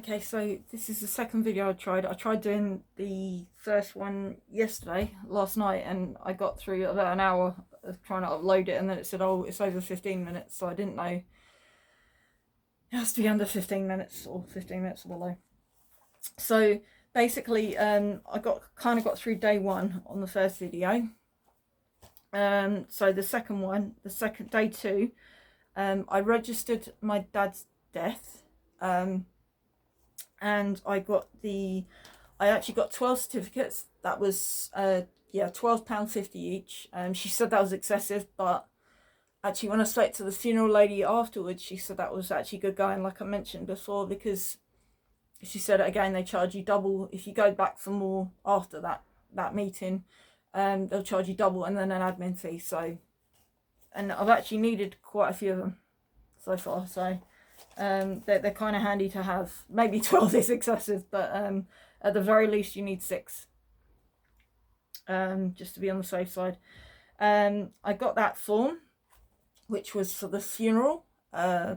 Okay, so this is the second video I tried. I tried doing the first one last night, and I got through about an hour of trying to upload it, and then it said, oh, it's over 15 minutes, so I didn't know. It has to be under 15 minutes or 15 minutes or below. So basically, I got through day one on the first video. So the second day two, I registered my dad's death. And I actually got 12 certificates. That was £12.50 each. She said that was excessive, but actually when I spoke to the funeral lady afterwards, she said that was actually good going, like I mentioned before, because she said again they charge you double if you go back for more after that meeting. They'll charge you double and then an admin fee. So, and I've actually needed quite a few of them so far. So they're kind of handy to have. Maybe 12 is excessive, but at the very least you need 6, just to be on the safe side. I got that form, which was for the funeral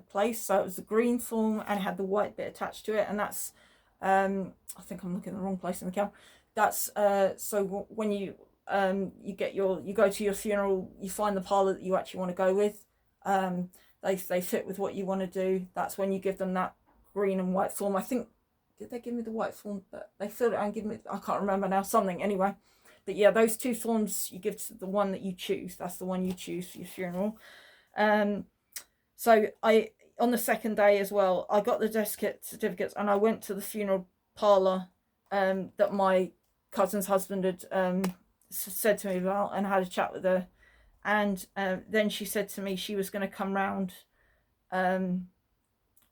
place, so it was the green form and it had the white bit attached to it, and that's I think I'm looking in the wrong place in the camera. That's so when you go to your funeral, you find the parlour that you actually want to go with. They fit with what you want to do. That's when you give them that green and white form. I think, did they give me the white form? But they filled it and give me, I can't remember now, something anyway. But yeah, those 2 forms you give to the one that you choose. That's the one you choose for your funeral. So on the second day as well, I got the death certificates and I went to the funeral parlour that my cousin's husband had said to me about, and had a chat with her. And then she said to me she was going to come round on,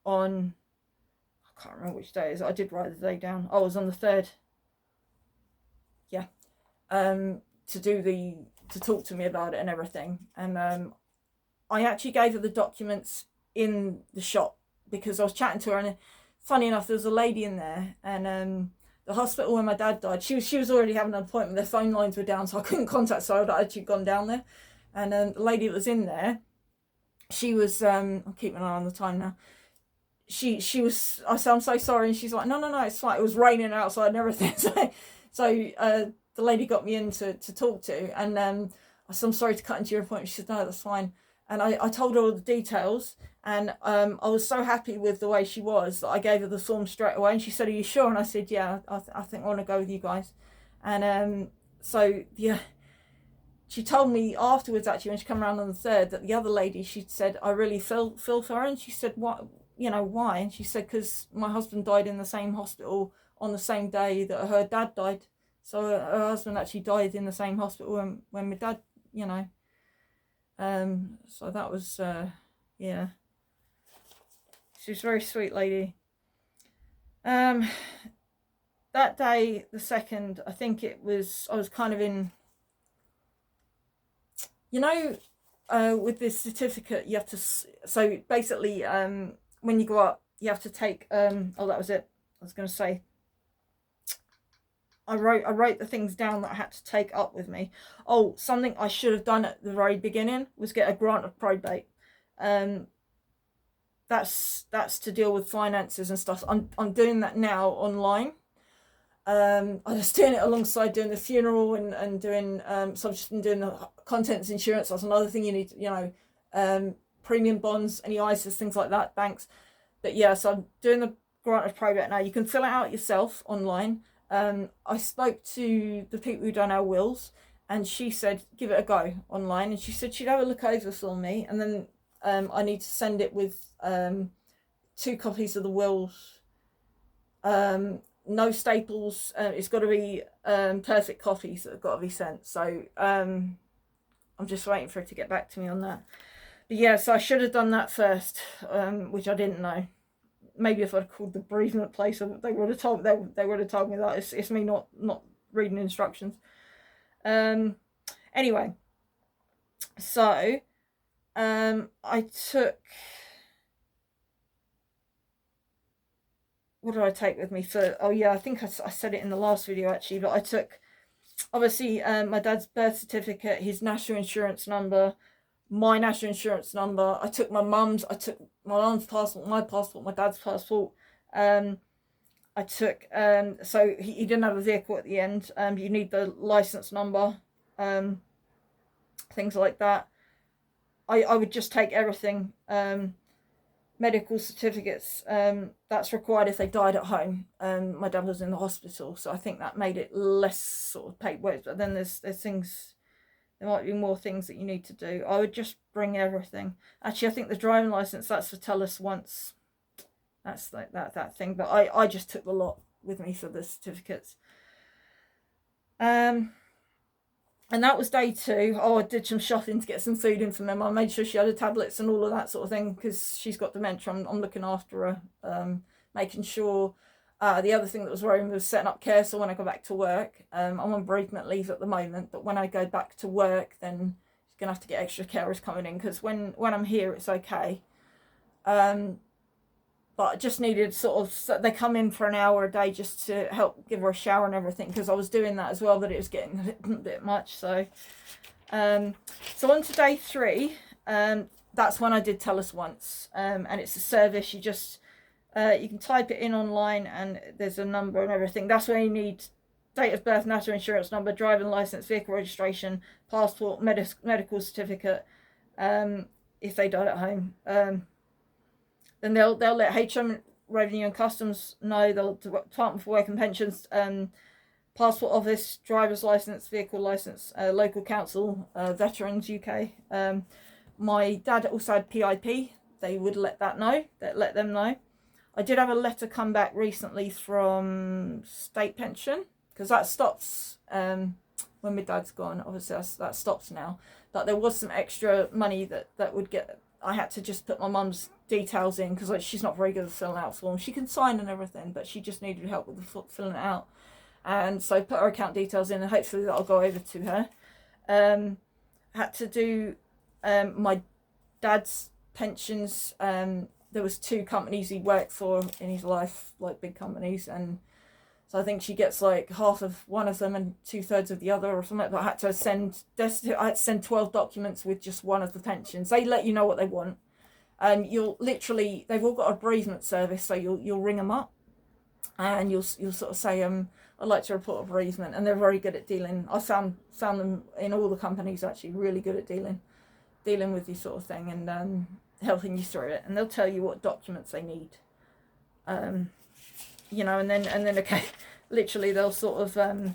I can't remember which day it is. I did write the day down. Oh, it was on the 3rd. Yeah. To talk to me about it and everything. And I actually gave her the documents in the shop because I was chatting to her, and funny enough, there was a lady in there, and the hospital where my dad died, she was already having an appointment. Their phone lines were down, so I couldn't contact her. I'd actually gone down there. And the lady that was in there, she was, I'm keeping an eye on the time now. I said, I'm so sorry. And she's like, no, it's fine. It was raining outside and everything. So the lady got me in to talk to. And I said, I'm sorry to cut into your appointment. She said, no, that's fine. And I told her all the details. And I was so happy with the way she was that I gave her the form straight away. And she said, are you sure? And I said, yeah, I think I want to go with you guys. And so, yeah. She told me afterwards, actually, when she came around on the 3rd, that the other lady, she said, I really feel for her. And she said, what, why? And she said, because my husband died in the same hospital on the same day that her dad died. So her husband actually died in the same hospital when my dad, so that was, yeah. She's a very sweet lady. That day, the 2nd, I think I was kind of in, with this certificate, you have to, so basically, when you go up, you have to take, oh, that was it. I was going to say, I wrote the things down that I had to take up with me. Oh, something I should have done at the very beginning was get a grant of probate. That's to deal with finances and stuff. I'm doing that now online. I was doing it alongside doing the funeral and doing so I've just been doing the contents insurance. That's another thing you need, premium bonds, any ISAs, things like that, banks. But yeah, so I'm doing the grant of probate now. You can fill it out yourself online. I spoke to the people who done our wills, and she said give it a go online, and she said she'd have a look over for me, and then I need to send it with 2 copies of the wills. No staples. It's got to be perfect copies that have got to be sent. So I'm just waiting for her to get back to me on that. But yeah, so I should have done that first, which I didn't know. Maybe if I'd called the bereavement place, they would have told me that. It's me not reading instructions. Anyway, so I took. What did I take with me for? Oh yeah, I think I said it in the last video actually, but I took, obviously, my dad's birth certificate, his national insurance number, my national insurance number. I took my mum's passport, my passport, my dad's passport. I took, so he didn't have a vehicle at the end. You need the license number, things like that. I would just take everything. Medical certificates, that's required if they died at home. My dad was in the hospital, so I think that made it less sort of paperwork. But then there's things, there might be more things that you need to do. I would just bring everything. Actually, I think the driving license, that's for tell us once. That's like that thing. But I just took the lot with me for the certificates. And that was day 2. Oh, I did some shopping to get some food in for them. I made sure she had her tablets and all of that sort of thing because she's got dementia. I'm looking after her, making sure. The other thing that was worrying me was setting up care. So when I go back to work, I'm on bereavement leave at the moment. But when I go back to work, then she's gonna have to get extra carers coming in because when I'm here, it's okay. But I just needed sort of, they come in for an hour a day just to help give her a shower and everything because I was doing that as well, but it was getting a bit much. So on to day 3, that's when I did tell us once, and it's a service. You just you can type it in online and there's a number and everything. That's where you need date of birth, national insurance number, driving license, vehicle registration, passport, medical certificate, if they died at home. Then they'll let HM, Revenue and Customs know, the Department for Work and Pensions, Passport Office, driver's license, vehicle license, local council, Veterans UK. My dad also had PIP. They would let them know. I did have a letter come back recently from state pension because that stops when my dad's gone. Obviously that stops now. But there was some extra money that would get. I had to just put my mum's details in because she's not very good at filling out forms. She can sign and everything, but she just needed help with the filling it out. And so I put her account details in and hopefully that'll go over to her. Had to do my dad's pensions. There was 2 companies he worked for in his life, like big companies, and so I think she gets like half of one of them and 2/3 of the other or something. But I had to send 12 documents with just one of the pensions. They let you know what they want, and they've all got a bereavement service, so you'll ring them up, and you'll sort of say I'd like to report a bereavement, and they're very good at dealing. I found them in all the companies actually really good at dealing with this sort of thing and helping you through it, and they'll tell you what documents they need. And then okay, literally they'll sort of they'll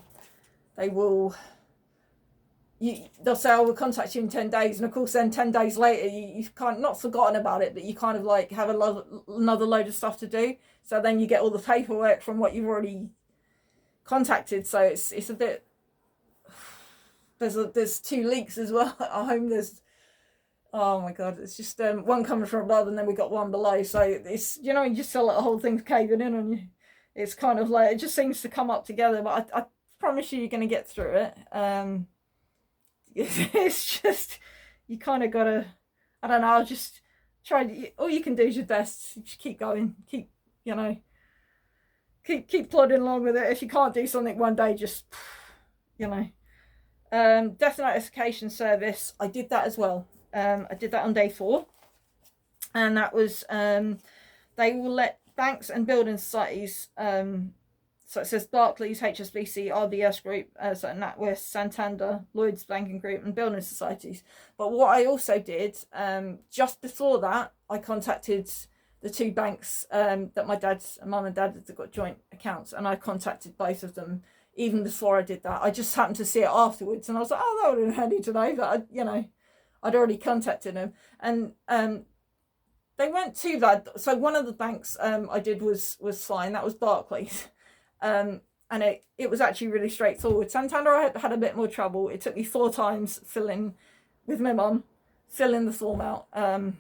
say, "I will contact you in 10 days," and of course then 10 days later you've kind of not forgotten about it, but you kind of like have another load of stuff to do. So then you get all the paperwork from what you've already contacted. So it's a bit. There's 2 leaks as well at home. Oh my god, it's just one coming from above and then we got one below. So it's you just feel like the whole thing's caving in on you. It's kind of like it just seems to come up together, but I promise you're going to get through it. It's just you kind of gotta. I don't know. I'll just try. All you can do is your best. Just keep going. Keep plodding along with it. If you can't do something one day, just death notification service. I did that as well. I did that on day 4, and that was they will let banks and building societies, so it says Barclays, HSBC, RBS Group, so NatWest, Santander, Lloyds Banking Group, and building societies. But what I also did, just before that, I contacted the 2 banks that my mum and dad had got joint accounts, and I contacted both of them even before I did that. I just happened to see it afterwards, and I was like, oh, that would have been handy to know that I'd already contacted them, and they weren't too bad. So one of the banks I did was fine. That was Barclays, and it was actually really straightforward. Santander I had a bit more trouble. It took me 4 times filling with my mum, filling the form out. So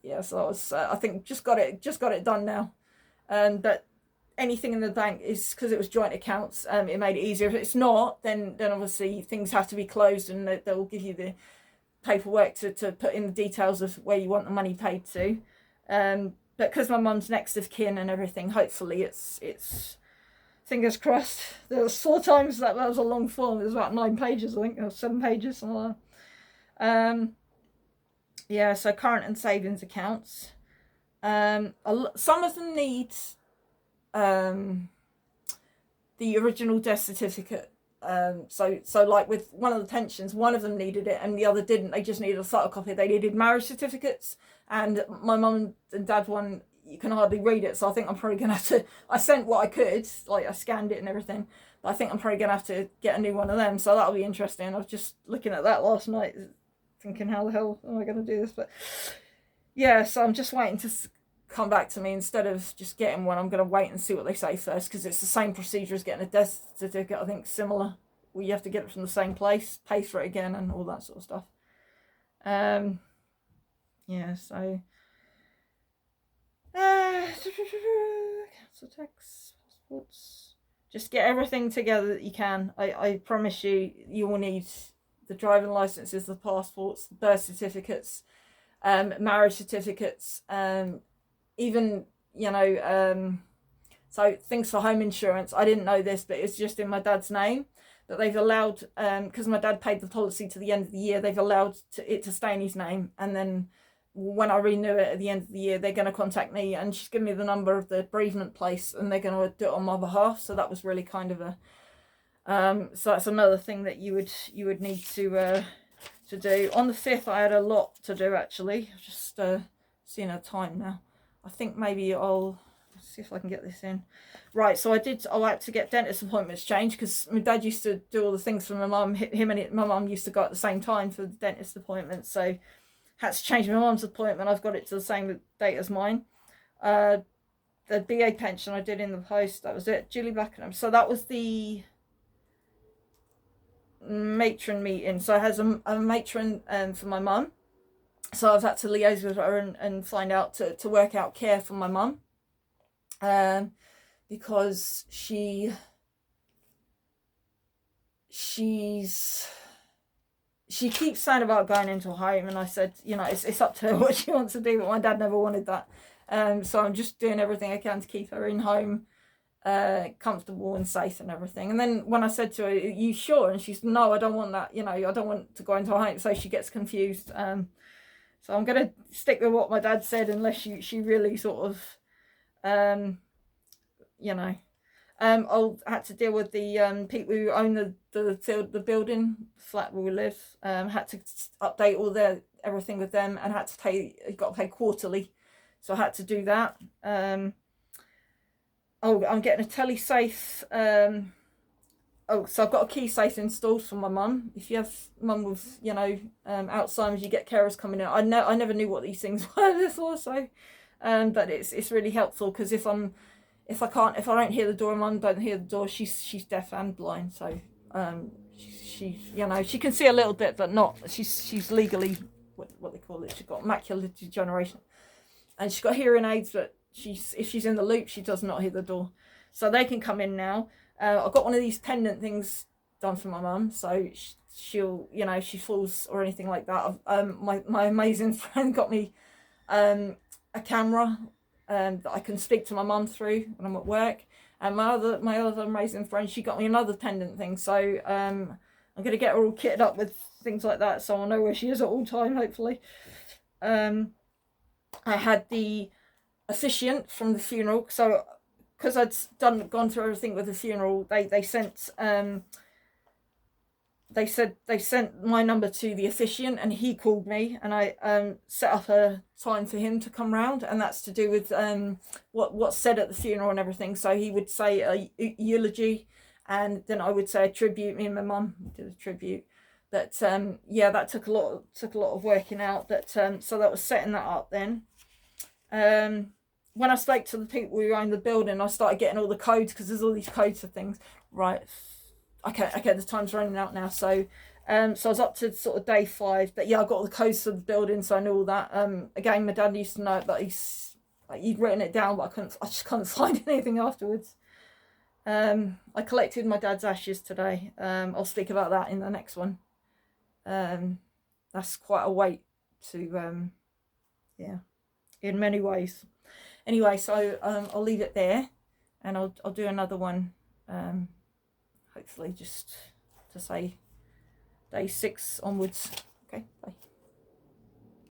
I was I think just got it done now, but anything in the bank is because it was joint accounts. It made it easier. If it's not, then obviously things have to be closed, and they'll give you the paperwork to put in the details of where you want the money paid to. But because my mum's next of kin and everything, hopefully it's fingers crossed. There was 4 times that was a long form. It was about 9 pages, I think, or 7 pages, something like that. So current and savings accounts. Some of them need the original death certificate. So like with one of the pensions, one of them needed it and the other didn't. They just needed a photocopy. They needed marriage certificates, and my mum and dad one, you can hardly read it. So I think I'm probably gonna have to. I sent what I could, like I scanned it and everything. But I think I'm probably gonna have to get a new one of them. So that'll be interesting. I was just looking at that last night, thinking, how the hell am I gonna do this? But yeah, so I'm just waiting to come back to me. Instead of just getting one, I'm going to wait and see what they say first, because it's the same procedure as getting a death certificate. I think similar, where you have to get it from the same place, pay for it again, and all that sort of stuff. Yeah, so council tax, passports, just get everything together that you can. I promise you, you will need the driving licenses, the passports, the birth certificates, marriage certificates, even, you know, so things for home insurance. I didn't know this, but it's just in my dad's name. But they've allowed, because my dad paid the policy to the end of the year, they've allowed it to stay in his name. And then when I renew it at the end of the year, they're going to contact me, and she's given me the number of the bereavement place, and they're going to do it on my behalf. So that was really kind of a, so that's another thing that you would need to do. On the 5th, I had a lot to do, actually. Just seeing a time now. I think maybe I'll see if I can get this in. Right, so I had to get dentist appointments changed, because my dad used to do all the things for my mum. My mum used to go at the same time for the dentist appointments, so had to change my mum's appointment. I've got it to the same date as mine. The BA pension I did in the post, that was it. Julie Beckenham. So that was the matron meeting. So I had a matron for my mum. So I've had to liaise with her and find out to work out care for my mum. Because she keeps saying about going into a home, and I said, you know, it's up to her what she wants to do, but my dad never wanted that. So I'm just doing everything I can to keep her in home, comfortable and safe and everything. And then when I said to her, are you sure? And she's, no, I don't want that, you know, I don't want to go into a home. So she gets confused. So I'm going to stick with what my dad said, unless she really sort of, you know, I'll had to deal with the people who own the building flat where we live. Had to update all everything with them, and had to got to pay quarterly, so I had to do that. I'm getting a telesafe. So I've got a key safe installed for my mum. If you have mum with, you know, Alzheimer's, you get carers coming in. I never knew what these things were before, so but it's really helpful, because if I don't hear the door, and mum don't hear the door, she's deaf and blind, so she you know, she can see a little bit, but not, she's legally what they call it, she's got macular degeneration, and she's got hearing aids, but if she's in the loop, she does not hear the door. So they can come in now. I've got one of these pendant things done for my mum, so she'll, you know, if she falls or anything like that. My amazing friend got me a camera that I can speak to my mum through when I'm at work. And my other amazing friend, she got me another pendant thing. So I'm going to get her all kitted up with things like that, so I'll know where she is at all time, hopefully. I had the officiant from the funeral, so because I'd gone through everything with the funeral, they sent they sent my number to the officiant, and he called me, and I set up a time for him to come round, and that's to do with what's said at the funeral and everything. So he would say a eulogy, and then I would say a tribute. Me and my mum did a tribute. But yeah, that took a lot of working out. But so that was setting that up then. When I spoke to the people who own the building, I started getting all the codes, because there's all these codes for things. Right. Okay, the time's running out now. So so I was up to sort of day 5. But yeah, I got all the codes for the building, so I knew all that. Again, my dad used to know that he'd written it down, but I just couldn't find anything afterwards. I collected my dad's ashes today. I'll speak about that in the next one. That's quite a weight to yeah, in many ways. Anyway, so I'll leave it there, and I'll do another one, hopefully just to say day 6 onwards. Okay, bye.